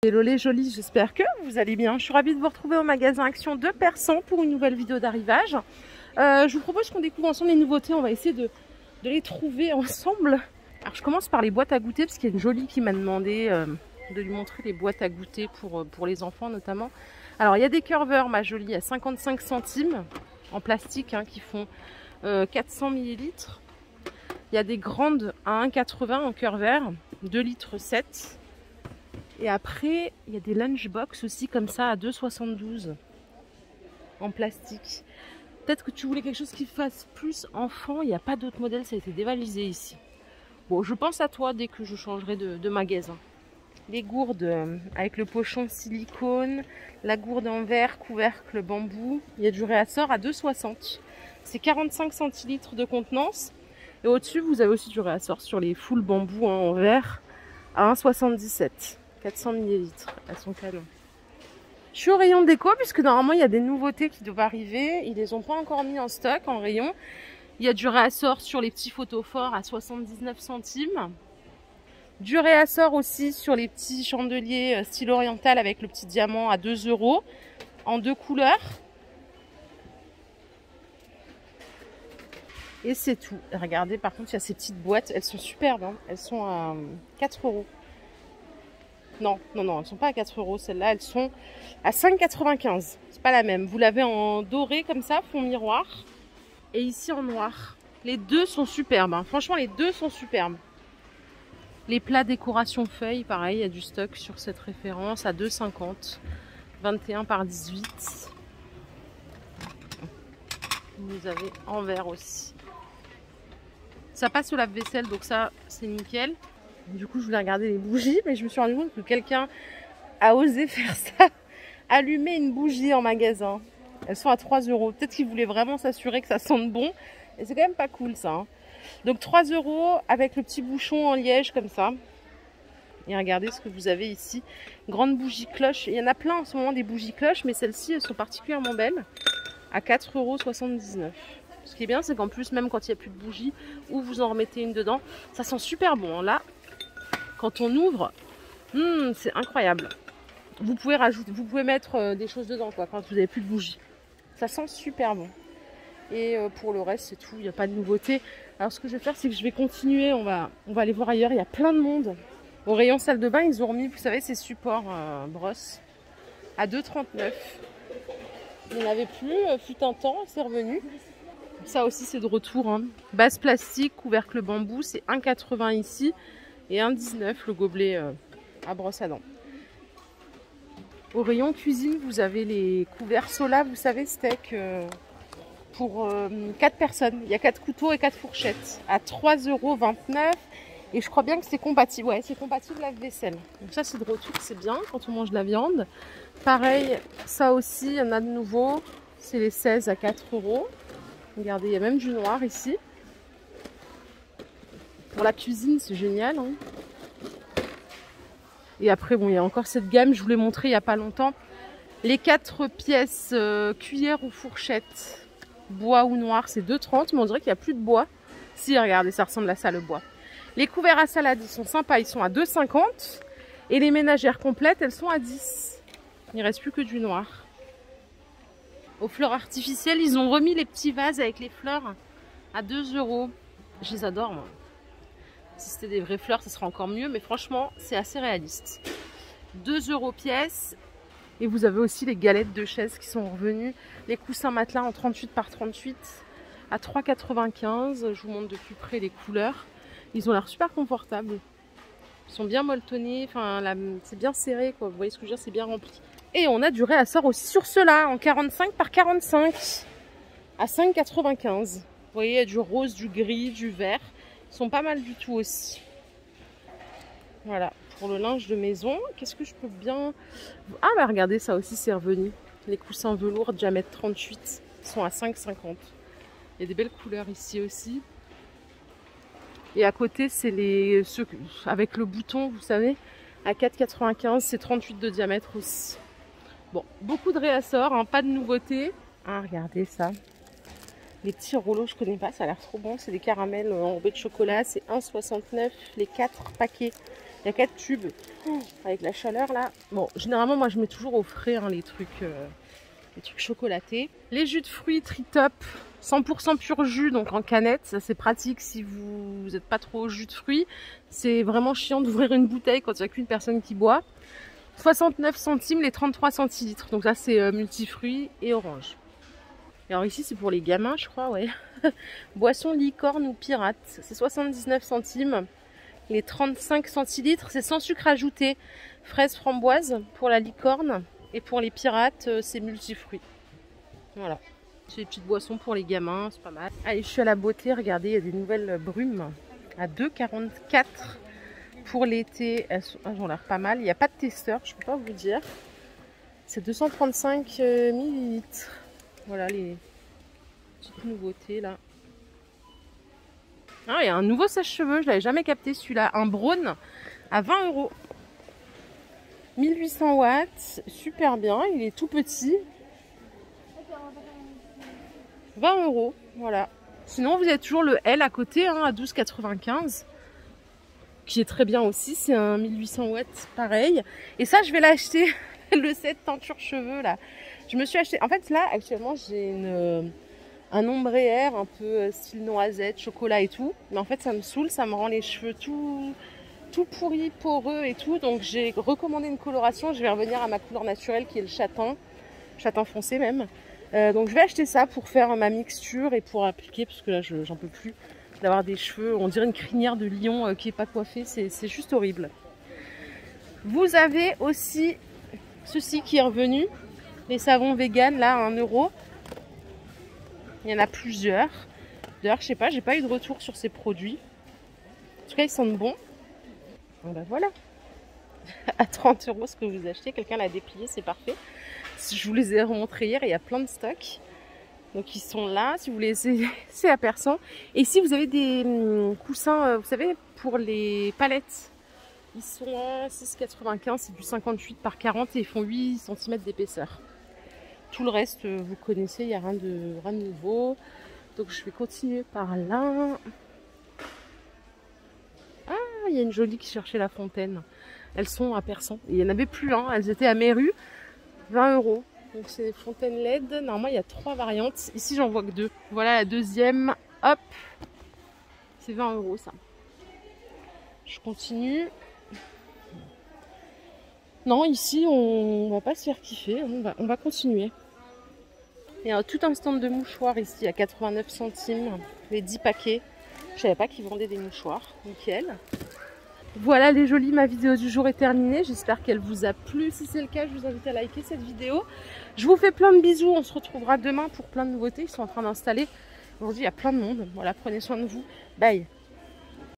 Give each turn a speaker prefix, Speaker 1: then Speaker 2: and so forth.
Speaker 1: Hello les jolis, j'espère que vous allez bien. Je suis ravie de vous retrouver au magasin Action de Persan pour une nouvelle vidéo d'arrivage. Je vous propose qu'on découvre ensemble les nouveautés. On va essayer de les trouver ensemble. Alors je commence par les boîtes à goûter parce qu'il y a une jolie qui m'a demandé de lui montrer les boîtes à goûter pour les enfants notamment. Alors il y a des curveurs, ma jolie, à 55 centimes en plastique qui font 400 ml. Il y a des grandes à 1,80 en curveur, 2 litres 7. Et après, il y a des lunchbox aussi comme ça à 2,72 en plastique. Peut-être que tu voulais quelque chose qui fasse plus enfant. Il n'y a pas d'autres modèles, ça a été dévalisé ici. Bon, je pense à toi dès que je changerai de magasin. Les gourdes avec le pochon silicone, la gourde en verre, couvercle bambou. Il y a du réassort à 2,60. C'est 45 centilitres de contenance. Et au-dessus, vous avez aussi du réassort sur les full bambou en verre à 1,77. 400 ml, elles sont canon. Je suis au rayon déco puisque normalement il y a des nouveautés qui doivent arriver. Ils les ont pas encore mis en stock en rayon. Il y a du réassort sur les petits photophores à 79 centimes. Du réassort aussi sur les petits chandeliers style oriental avec le petit diamant à 2 € en 2 couleurs. Et c'est tout. Regardez, par contre, il y a ces petites boîtes. Elles sont superbes. Elles sont à 4 €. Non, elles ne sont pas à 4 €. Celles-là, elles sont à 5,95 €. C'est pas la même. Vous l'avez en doré comme ça, fond miroir. Et ici en noir. Les deux sont superbes. Franchement, les deux sont superbes. Les plats décoration feuilles, pareil, il y a du stock sur cette référence à 2,50 €. 21 par 18. Vous avez en verre aussi. Ça passe au lave-vaisselle, donc ça, c'est nickel. Du coup, je voulais regarder les bougies, mais je me suis rendu compte que quelqu'un a osé faire ça. Allumer une bougie en magasin. Elles sont à 3 €. Peut-être qu'il voulait vraiment s'assurer que ça sente bon. Et c'est quand même pas cool, ça. Donc 3 € avec le petit bouchon en liège, comme ça. Et regardez ce que vous avez ici. Grande bougie cloche. Il y en a plein en ce moment, des bougies cloches, mais celles-ci, elles sont particulièrement belles. À 4,79 €. Ce qui est bien, c'est qu'en plus, même quand il n'y a plus de bougies, ou vous en remettez une dedans, ça sent super bon. Là, quand on ouvre, c'est incroyable. Vous pouvez mettre des choses dedans quand vous n'avez plus de bougies. Ça sent super bon. Et pour le reste, c'est tout. Il n'y a pas de nouveauté. Alors ce que je vais faire, c'est que je vais continuer. On va aller voir ailleurs. Il y a plein de monde. Au rayon salle de bain, ils ont remis, vous savez, ces supports brosse à 2,39 €. Il n'y en avait plus, fut un temps, c'est revenu. Ça aussi, c'est de retour. Base plastique, couvercle bambou, c'est 1,80 € ici. Et 1,19 € le gobelet à brosse à dents. Au rayon cuisine, vous avez les couverts Sola, vous savez, steak pour 4 personnes. Il y a 4 couteaux et 4 fourchettes à 3,29 €. Et je crois bien que c'est compatible. Ouais, c'est compatible lave-vaisselle. Donc ça, c'est de retour, c'est bien quand on mange de la viande. Pareil, ça aussi, il y en a de nouveau. C'est les 16 à 4 €. Regardez, il y a même du noir ici. Pour la cuisine, c'est génial. Et après, bon, il y a encore cette gamme, je vous l'ai montré il n'y a pas longtemps. Les 4 pièces cuillère ou fourchette, bois ou noir, c'est 2,30 €, mais on dirait qu'il n'y a plus de bois. Si, regardez, ça ressemble à ça, le bois. Les couverts à salade, ils sont sympas, ils sont à 2,50 €. Et les ménagères complètes, elles sont à 10 €. Il ne reste plus que du noir. Aux fleurs artificielles, ils ont remis les petits vases avec les fleurs à 2 €. Je les adore, moi. Si c'était des vraies fleurs, ça serait encore mieux. Mais franchement, c'est assez réaliste. 2 € pièce. Et vous avez aussi les galettes de chaises qui sont revenues. Les coussins matelas en 38 par 38 à 3,95 €. Je vous montre de plus près les couleurs. Ils ont l'air super confortables. Ils sont bien molletonnés. Enfin, c'est bien serré, quoi. Vous voyez ce que je veux dire, c'est bien rempli. Et on a du réassort aussi sur ceux-là en 45 par 45 à 5,95 €. Vous voyez, il y a du rose, du gris, du vert. Ils sont pas mal du tout aussi. Voilà, pour le linge de maison, qu'est-ce que je peux bien... Ah bah regardez, ça aussi c'est revenu. Les coussins velours diamètre 38 sont à 5,50 €. Il y a des belles couleurs ici aussi. Et à côté, c'est ceux avec le bouton, vous savez, à 4,95 €, c'est 38 de diamètre aussi. Bon, beaucoup de réassorts, pas de nouveautés. Regardez ça. Les petits rouleaux, je connais pas, ça a l'air trop bon. C'est des caramels enrobés de chocolat. C'est 1,69 € les 4 paquets. Il y a 4 tubes. Oh, avec la chaleur là. Bon, généralement, moi je mets toujours au frais hein, les trucs chocolatés. Les jus de fruits Tritop, 100% pur jus, donc en canette. Ça c'est pratique si vous n'êtes pas trop au jus de fruits. C'est vraiment chiant d'ouvrir une bouteille quand il n'y a qu'une personne qui boit. 69 centimes les 33 centilitres. Donc ça c'est multifruits et orange. Et alors ici c'est pour les gamins je crois, ouais. Boisson licorne ou pirate. C'est 79 centimes. Les 35 centilitres, c'est sans sucre ajouté. Fraise framboise pour la licorne. Et pour les pirates, c'est multifruits. Voilà. C'est des petites boissons pour les gamins, c'est pas mal. Allez, je suis à la beauté. Regardez, il y a des nouvelles brumes à 2,44 pour l'été. Elles ont l'air pas mal. Il n'y a pas de testeur, je peux pas vous dire. C'est 235 millilitres. Voilà les petites nouveautés là. Ah, il y a un nouveau sèche-cheveux, je l'avais jamais capté celui-là. Un Braun à 20 €. 1800 watts, super bien, il est tout petit. 20 €, voilà. Sinon, vous avez toujours le L à côté, hein, à 12,95 €, qui est très bien aussi. C'est un 1800 watts, pareil. Et ça, je vais l'acheter, le set teinture cheveux, là. Je me suis acheté... En fait, là, actuellement, j'ai un ombre air un peu style noisette, chocolat et tout. Mais en fait, ça me saoule, ça me rend les cheveux tout pourris, poreux et tout. Donc, j'ai recommandé une coloration. Je vais revenir à ma couleur naturelle qui est le châtain foncé même. Donc, je vais acheter ça pour faire ma mixture et pour appliquer parce que là, j'en peux plus d'avoir des cheveux. On dirait une crinière de lion qui n'est pas coiffée. C'est juste horrible. Vous avez aussi ceci qui est revenu. Les savons vegan, là, à 1 €. Il y en a plusieurs. D'ailleurs, je sais pas, j'ai pas eu de retour sur ces produits. En tout cas, ils sentent bon. Bon, ben voilà. À 30 € ce que vous achetez. Quelqu'un l'a déplié, c'est parfait. Je vous les ai remontrés hier, il y a plein de stocks. Donc, ils sont là. Si vous voulez essayer, c'est à persan. Et si vous avez des coussins, vous savez, pour les palettes, ils sont à 6,95 €. C'est du 58 par 40 et ils font 8 cm d'épaisseur. Tout le reste, vous connaissez, il n'y a rien de nouveau. Donc, je vais continuer par là. Ah, il y a une jolie qui cherchait la fontaine. Elles sont à persan. Il n'y en avait plus, hein. Elles étaient à Méru. 20 €. Donc, c'est des fontaines LED. Normalement, il y a 3 variantes. Ici, j'en vois que 2. Voilà la deuxième. Hop. C'est 20 €, ça. Je continue. Non, ici, on va pas se faire kiffer. On va continuer. Il y a tout un stand de mouchoirs ici à 89 centimes, les 10 paquets. Je savais pas qu'ils vendaient des mouchoirs, nickel. Voilà les jolis, ma vidéo du jour est terminée. J'espère qu'elle vous a plu. Si c'est le cas, je vous invite à liker cette vidéo. Je vous fais plein de bisous. On se retrouvera demain pour plein de nouveautés. Ils sont en train d'installer. Aujourd'hui, il y a plein de monde. Voilà, prenez soin de vous. Bye.